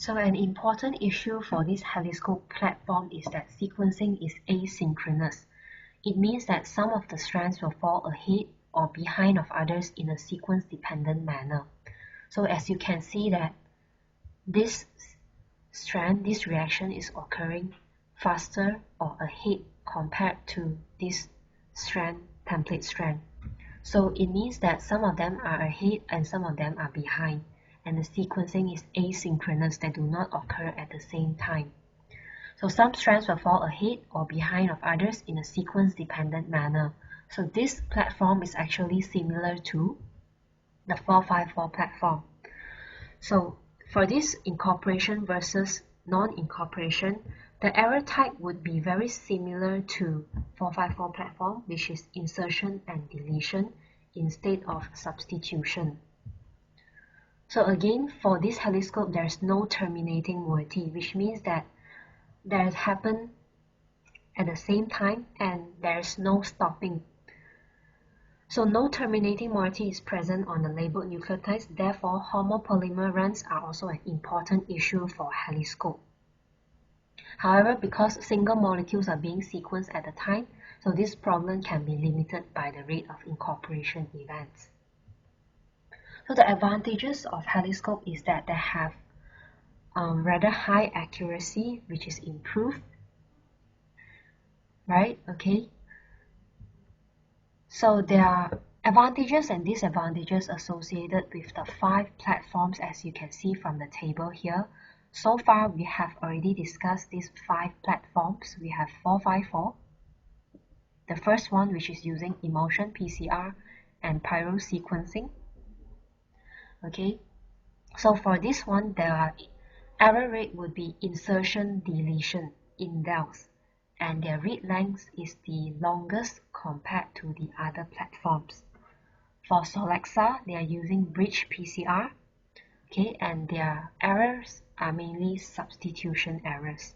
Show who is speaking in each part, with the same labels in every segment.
Speaker 1: So an important issue for this Heloscope platform is that sequencing is asynchronous. It means that some of the strands will fall ahead or behind of others in a sequence-dependent manner. So as you can see that this reaction is occurring faster or ahead compared to this template strand. So it means that some of them are ahead and some of them are behind, and the sequencing is asynchronous, they do not occur at the same time. So some strands will fall ahead or behind of others in a sequence-dependent manner. So this platform is actually similar to the 454 platform. So for this incorporation versus non-incorporation, the error type would be very similar to 454 platform, which is insertion and deletion instead of substitution. So again, for this Heloscope, there's no terminating moiety, which means that that happen at the same time and there's no stopping. So no terminating moiety is present on the labeled nucleotides, therefore homopolymer runs are also an important issue for Heloscope. However, because single molecules are being sequenced at a time, so this problem can be limited by the rate of incorporation events. So the advantages of Heloscope is that they have rather high accuracy, which is improved, right? Okay. So there are advantages and disadvantages associated with the 5 platforms, as you can see from the table here. So far, we have already discussed these 5 platforms. We have 454, the first one, which is using emulsion PCR and pyro sequencing. Okay, so for this one, their error rate would be insertion deletion indels, and their read length is the longest compared to the other platforms. For Solexa, they are using bridge PCR, okay, and their errors are mainly substitution errors,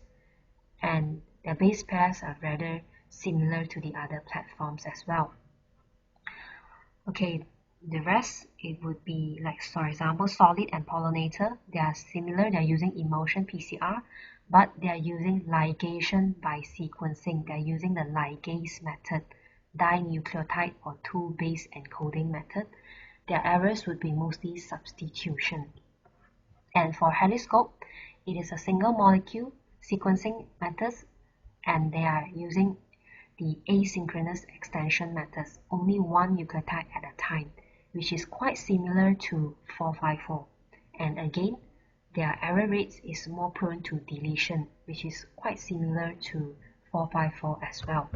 Speaker 1: and their base pairs are rather similar to the other platforms as well. Okay, the rest, it would be like, for example, Solid and Pollinator. They are similar, they are using emulsion PCR, but they are using ligation by sequencing. They are using the ligase method, dinucleotide or two-base encoding method. Their errors would be mostly substitution. And for Heloscope, it is a single molecule sequencing methods, and they are using the asynchronous extension methods, only one nucleotide at a time, which is quite similar to 454. And again, their error rates is more prone to deletion, which is quite similar to 454 as well.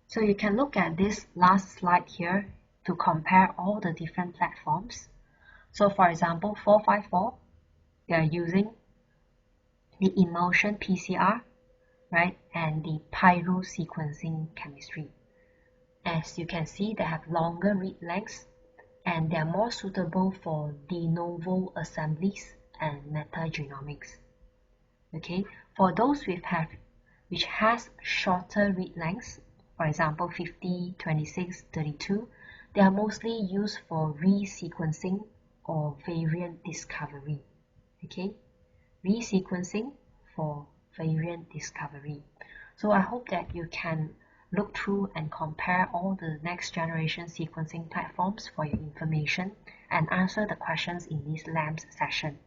Speaker 1: So you can look at this last slide here to compare all the different platforms. So for example, 454, they are using the emulsion PCR, right, and the pyro sequencing chemistry. As you can see, they have longer read lengths and they are more suitable for de novo assemblies and metagenomics. Okay, for those which has shorter read lengths, for example 50, 26, 32, they are mostly used for resequencing or variant discovery. Okay, resequencing for variant discovery. So I hope that you can look through and compare all the next generation sequencing platforms for your information and answer the questions in this LAMS session.